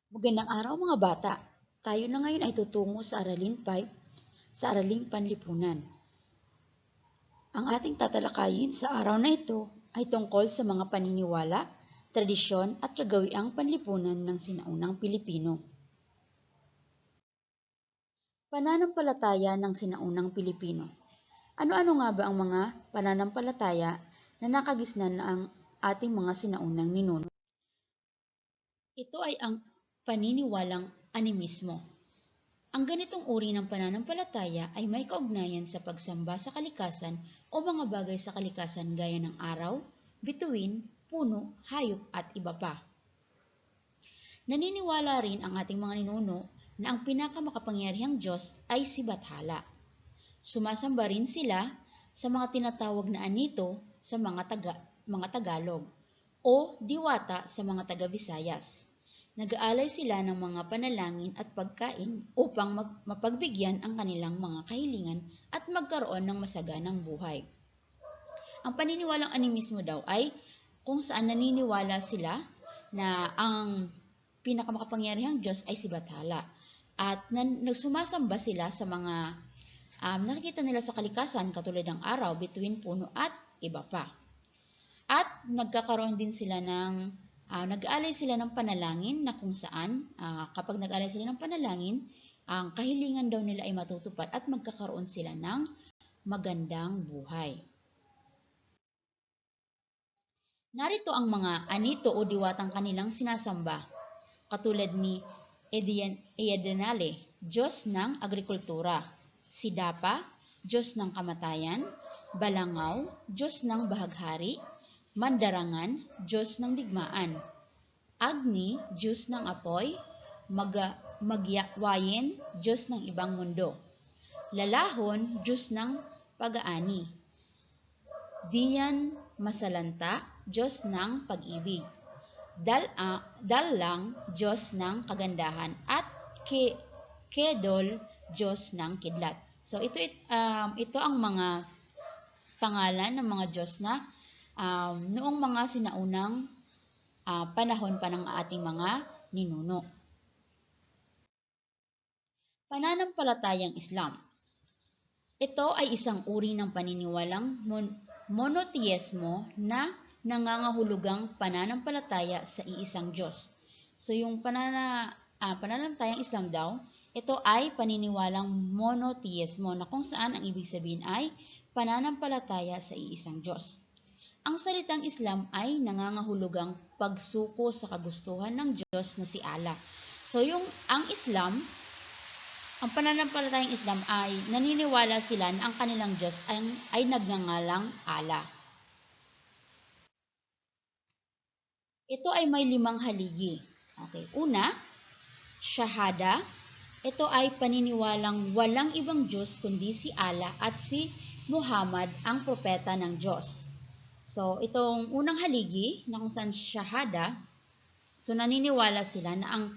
Magandang araw mga bata. Tayo na ngayon ay tutungo sa Aralin 5, sa Araling Panlipunan. Ang ating tatalakayin sa araw na ito ay tungkol sa mga paniniwala, tradisyon at kagawiang panlipunan ng sinaunang Pilipino. Pananampalataya ng sinaunang Pilipino. Ano-ano nga ba ang mga pananampalataya na nakagisnan ng ating mga sinaunang ninuno? Ito ay ang paniniwalang animismo. Ang ganitong uri ng pananampalataya ay may kaugnayan sa pagsamba sa kalikasan o mga bagay sa kalikasan gaya ng araw, bituin, puno, hayop at iba pa. Naniniwala rin ang ating mga ninuno na ang pinakamakapangyarihang Diyos ay si Bathala. Sumasamba rin sila sa mga tinatawag na anito sa mga Tagalog o diwata sa mga taga-Visayas. Nag-aalay sila ng mga panalangin at pagkain upang mapagbigyan ang kanilang mga kahilingan at magkaroon ng masaganang buhay. Ang paniniwalang animismo daw ay kung saan naniniwala sila na ang pinakamakapangyarihang Diyos ay si Bathala. At nagsumasamba sila sa mga nakikita nila sa kalikasan katulad ng araw, bituin, puno at iba pa. At nagkakaroon din sila ng nag-aalay sila ng panalangin na kung saan kapag nag-aalay sila ng panalangin, ang kahilingan daw nila ay matutupad at magkakaroon sila ng magandang buhay. Narito ang mga anito o diwatang kanilang sinasamba, katulad ni Eyadanale, Diyos ng Agrikultura; Sidapa, Diyos ng Kamatayan; Balangaw, Diyos ng Bahaghari; Mandarangan, Diyos ng Digmaan; Agni, Diyos ng Apoy; Magyakwayen, Diyos ng Ibang Mundo; Lalahon, Diyos ng Pag-aani; Diyan Masalanta, Diyos ng Pag-ibig; Dallang, Diyos ng Kagandahan; at Kedol, Diyos ng Kidlat. So ito ang mga pangalan ng mga Diyos na noong mga sinaunang panahon pa ng ating mga ninuno. Pananampalatayang Islam. Ito ay isang uri ng paniniwalang monoteismo na nangangahulugang pananampalataya sa iisang Diyos. So yung pananampalatayang Islam daw, ito ay paniniwalang monoteismo na kung saan ang ibig sabihin ay pananampalataya sa iisang Diyos. Ang salitang Islam ay nangangahulugang pagsuko sa kagustuhan ng Diyos na si Allah. So ang ang pananampalatayang Islam ay naniniwala sila na ang kanilang Diyos ay nagngangalang Allah. Ito ay may 5 haligi. Okay. Una, Shahada. Ito ay paniniwalang walang ibang Diyos kundi si Allah at si Muhammad ang propeta ng Diyos. So, itong unang haligi na kung saan Shahada, so naniniwala sila na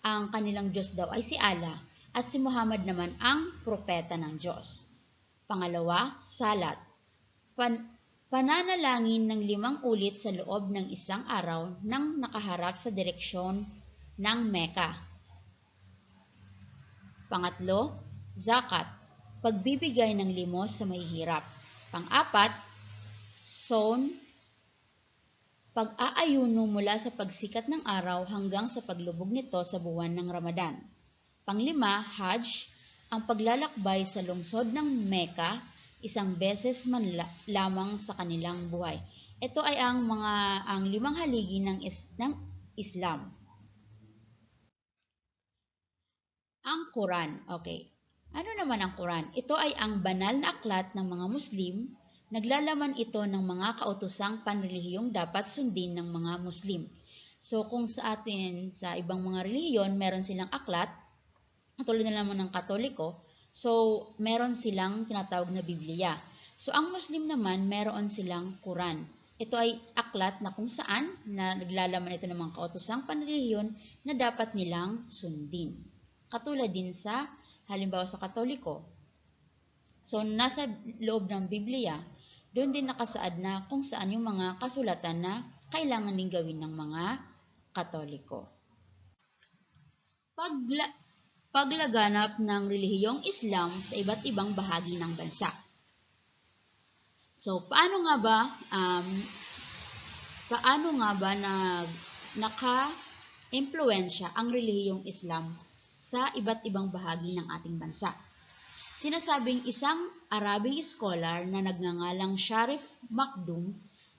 ang kanilang Diyos daw ay si Allah at si Muhammad naman ang propeta ng Diyos. Pangalawa, Salat. Pananalangin ng 5 ulit sa loob ng isang araw nang nakaharap sa direksyon ng Mecca. Pangatlo, Zakat. Pagbibigay ng limos sa mahihirap. Pang-apat, Saum, pag-aayuno mula sa pagsikat ng araw hanggang sa paglubog nito sa buwan ng Ramadan. Pang-5, Hajj, ang paglalakbay sa lungsod ng Mecca 1 beses man lamang sa kanilang buhay. Ito ay ang 5 haligi ng Islam. Ang Quran. Okay. Ano naman ang Quran? Ito ay ang banal na aklat ng mga Muslim. Naglalaman ito ng mga kautosang panrelihiyong dapat sundin ng mga Muslim. So kung sa atin, sa ibang mga relihiyon, meron silang aklat, katulad na naman ng Katoliko, so meron silang tinatawag na Biblia. So ang Muslim naman, meron silang Quran. Ito ay aklat na kung saan na naglalaman ito ng mga kautosang panrelihiyon na dapat nilang sundin. Katulad din sa, halimbawa sa Katoliko. So nasa loob ng Biblia, doon din nakasaad na kung saan yung mga kasulatan na kailangan din gawin ng mga Katoliko. Pagla paglaganap ng relihiyong Islam sa iba't ibang bahagi ng bansa. So, paano nga ba naka-impluwensya ang relihiyong Islam sa iba't ibang bahagi ng ating bansa? Sinasabing isang Arabing scholar na nagngangalang Sharif Makdum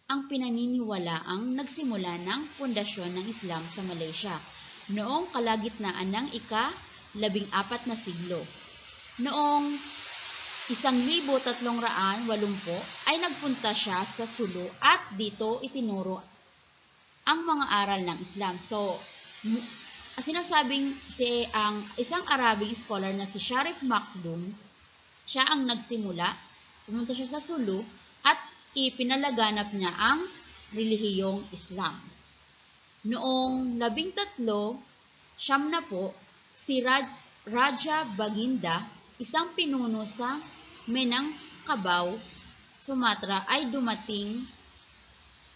ang pinaniniwalaang nagsimula ng pundasyon ng Islam sa Malaysia noong kalagitnaan ng ika-14 na siglo. Noong 1380 ay nagpunta siya sa Sulu at dito itinuro ang mga aral ng Islam. So, sinasabing ang isang Arabing scholar na si Sharif Makdum, siya ang nagsimula, pumunta siya sa Sulu at ipinalaganap niya ang relihiyong Islam. Noong 13, si Raja Baginda, isang pinuno sa Minangkabau, Sumatra, ay dumating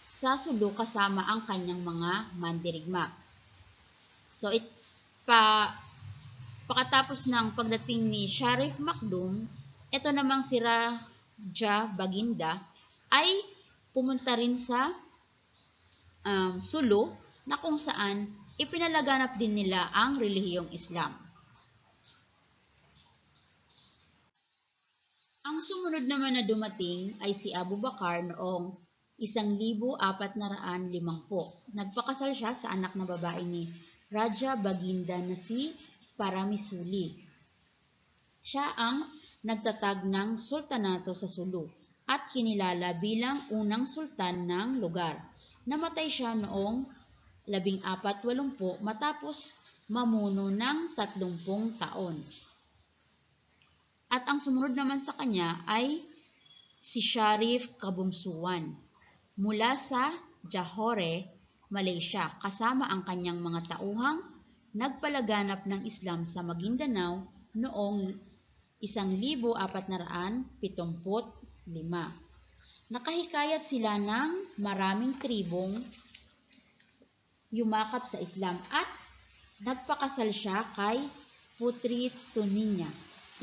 sa Sulu kasama ang kanyang mga mandirigma. So, pagkatapos ng pagdating ni Sharif Makdum, ito namang si Raja Baginda ay pumunta rin sa Sulu na kung saan ipinalaganap din nila ang relihiyong Islam. Ang sumunod naman na dumating ay si Abu Bakar noong 1450. Nagpakasal siya sa anak na babae ni Raja Baginda na si Paramisuli. Siya ang nagtatag ng sultanato sa Sulu at kinilala bilang unang sultan ng lugar. Namatay siya noong 1480 matapos mamuno ng 30 taon. At ang sumunod naman sa kanya ay si Sharif Kabungsuan mula sa Johore, Malaysia, kasama ang kanyang mga tauhang nagpalaganap ng Islam sa Maguindanao noong 1475. Nakahikayat sila ng maraming tribong yumakap sa Islam at nagpakasal siya kay Putri Tuninya,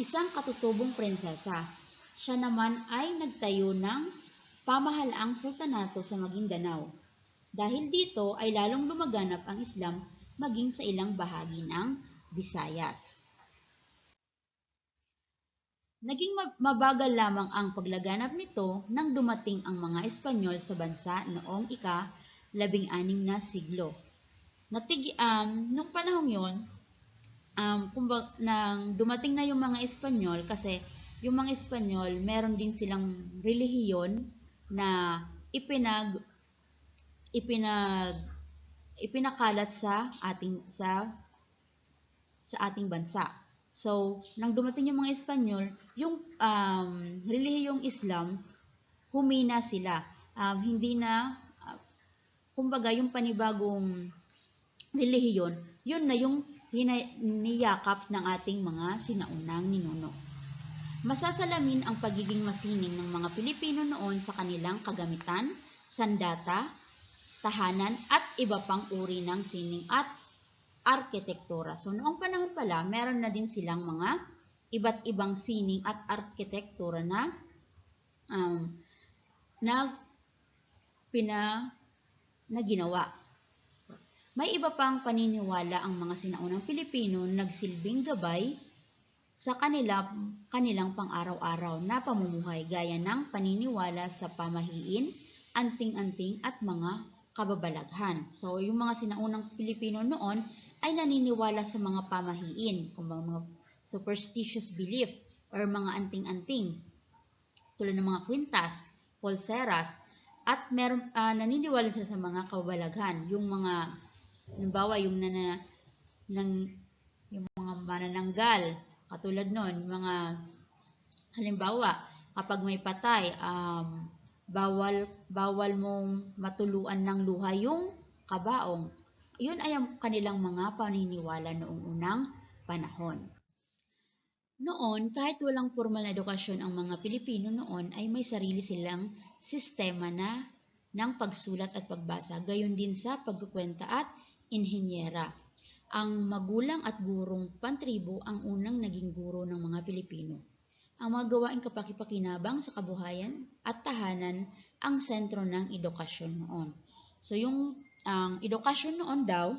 isang katutubong prinsesa. Siya naman ay nagtayo ng pamahalaang sultanato sa Maguindanao. Dahil dito ay lalong lumaganap ang Islam maging sa ilang bahagi ng Visayas. Naging mabagal lamang ang paglaganap nito nang dumating ang mga Espanyol sa bansa noong ika-16 na siglo. Nung panahong yon, nang dumating na yung mga Espanyol, kasi yung mga Espanyol meron din silang relihiyon na ipinakalat sa ating bansa. So, nang dumating yung mga Espanyol, yung relihiyong Islam, humina sila. Kumbaga, yung panibagong relihiyon, yun na yung niyakap ng ating mga sinaunang ninuno. Masasalamin ang pagiging masining ng mga Pilipino noon sa kanilang kagamitan, sandata, tahanan at iba pang uri ng sining at arkitektura. So noong panahon pala, meron na din silang mga iba't ibang sining at arkitektura na ginawa. May iba pang paniniwala ang mga sinaunang Pilipino nagsilbing gabay sa kanilang pang-araw-araw na pamumuhay, gaya ng paniniwala sa pamahiin, anting-anting at mga kababalaghan. So yung mga sinaunang Pilipino noon ay naniniwala sa mga pamahiin, mga superstitious belief or mga anting-anting tulad ng mga kwintas, pulseras, at naniniwala sila sa mga kababalaghan, yung mga halimbawa yung mga manananggal, katulad nun, mga halimbawa kapag may patay, bawal mong matuluan ng luha yung kabaong. Yun ay ang kanilang mga paniniwala noong unang panahon. Noon, kahit walang formal na edukasyon ang mga Pilipino noon, ay may sarili silang sistema ng pagsulat at pagbasa, gayon din sa pagkukwenta at inhenyera. Ang magulang at gurong pantribo ang unang naging guro ng mga Pilipino. Ang mga gawaing kapaki-pakinabang sa kabuhayan at tahanan ang sentro ng edukasyon noon. So ang edukasyon noon daw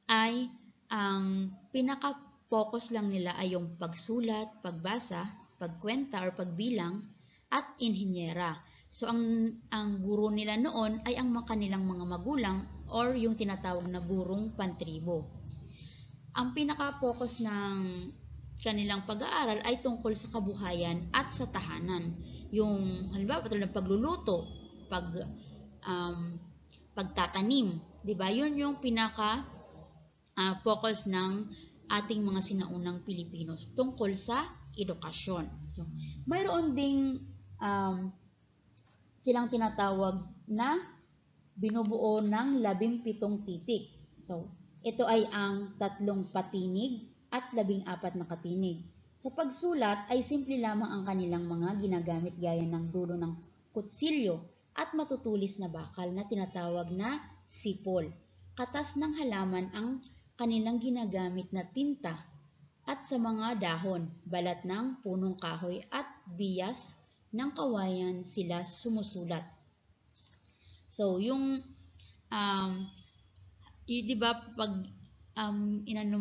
ay ang pinaka-focus lang nila ay yung pagsulat, pagbasa, pagkwenta or pagbilang at inhinyera. So ang guro nila noon ay ang kanilang mga magulang or yung tinatawag na gurong pantribo. Ang pinaka-focus ng kanilang pag-aaral ay tungkol sa kabuhayan at sa tahanan. Yung halimbawa tulad ng pagluluto, pagtatanim, 'di ba? 'Yun yung pinaka focus ng ating mga sinaunang Pilipino tungkol sa edukasyon. So, mayroon ding silang tinatawag na binubuo ng 17 titik. So, ito ay ang 3 patinig at 14 na katinig. Sa pagsulat ay simple lamang ang kanilang mga ginagamit gaya ng dulo ng kutsilyo at matutulis na bakal na tinatawag na sipol. Katas ng halaman ang kanilang ginagamit na tinta at sa mga dahon, balat ng punong kahoy at bias ng kawayan sila sumusulat. So, yung di ba pag inano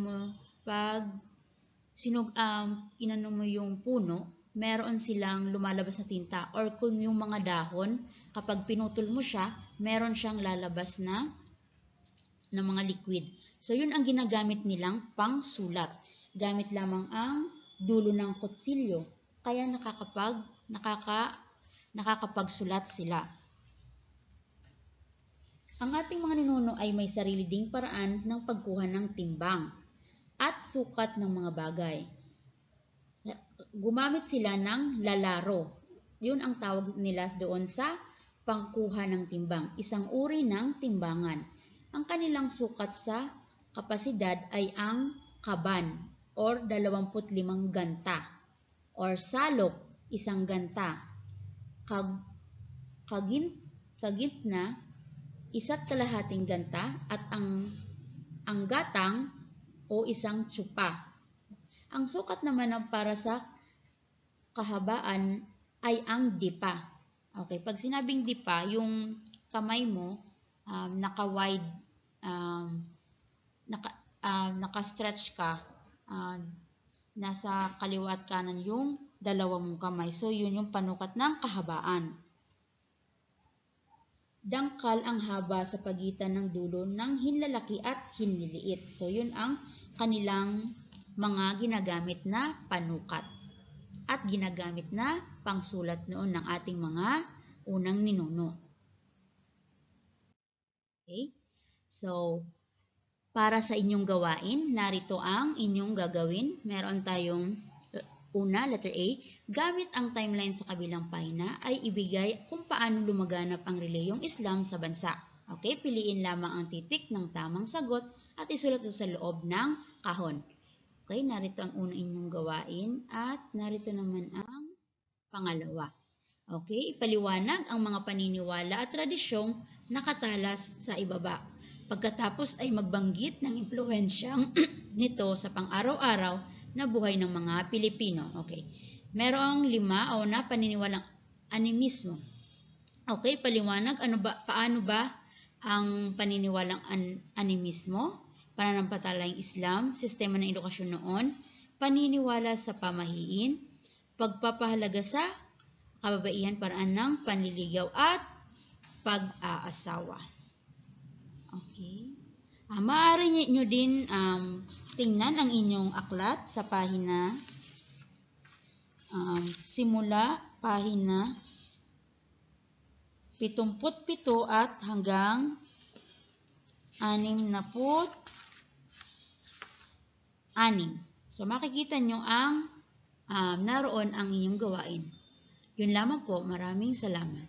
mo yung puno, meron silang lumalabas na tinta or kung yung mga dahon, kapag pinutol mo siya, meron siyang lalabas na mga liquid. So, yun ang ginagamit nilang pangsulat. Gamit lamang ang dulo ng kutsilyo. Kaya nakakapagsulat sila. Ang ating mga ninuno ay may sarili ding paraan ng pagkuha ng timbang at sukat ng mga bagay. Gumamit sila ng lalaro. Yun ang tawag nila doon sa pangkuha ng timbang. Isang uri ng timbangan. Ang kanilang sukat sa kapasidad ay ang kaban or 25 ganta or salok, 1 ganta. Kagitna, 1.5 ganta at ang gatang o 1 tsupa. Ang sukat naman para sa kahabaan ay ang dipa. Okay, pag sinabing dipa, yung kamay mo naka-wide, naka-stretch ka, nasa kaliwa at kanan yung dalawa mong kamay. So, yun yung panukat ng kahabaan. Dangkal ang haba sa pagitan ng dulo ng hinlalaki at hinliliit. So, yun ang kanilang mga ginagamit na panukat at ginagamit na pangsulat noon ng ating mga unang ninuno. Okay? So, para sa inyong gawain, narito ang inyong gagawin. Meron tayong una, letter A, gamit ang timeline sa kabilang pahina ay ibigay kung paano lumaganap ang reliyong Islam sa bansa. Okay, piliin lamang ang titik ng tamang sagot at isulat ito sa loob ng kahon. Okay, narito ang unang inyong gawain at narito naman ang pangalawa. Okay, ipaliwanag ang mga paniniwala at tradisyong nakatalas sa ibaba. Pagkatapos ay magbanggit ng impluwensyang nito sa pang-araw-araw na buhay ng mga Pilipino. Okay. Merong 5 na paniniwalang animismo. Okay, paliwanag paano ba ang paniniwalang animismo, pananampatalayang Islam, sistema ng edukasyon noon, paniniwala sa pamahiin, pagpapahalaga sa kababaihan, paraan ng panliligaw at pag-aasawa. Okay. Maaari nyo din tingnan ang inyong aklat sa pahina simula pahina 77 at hanggang 66. So makikita nyo ang naroon ang inyong gawain. Yun lamang po. Maraming salamat.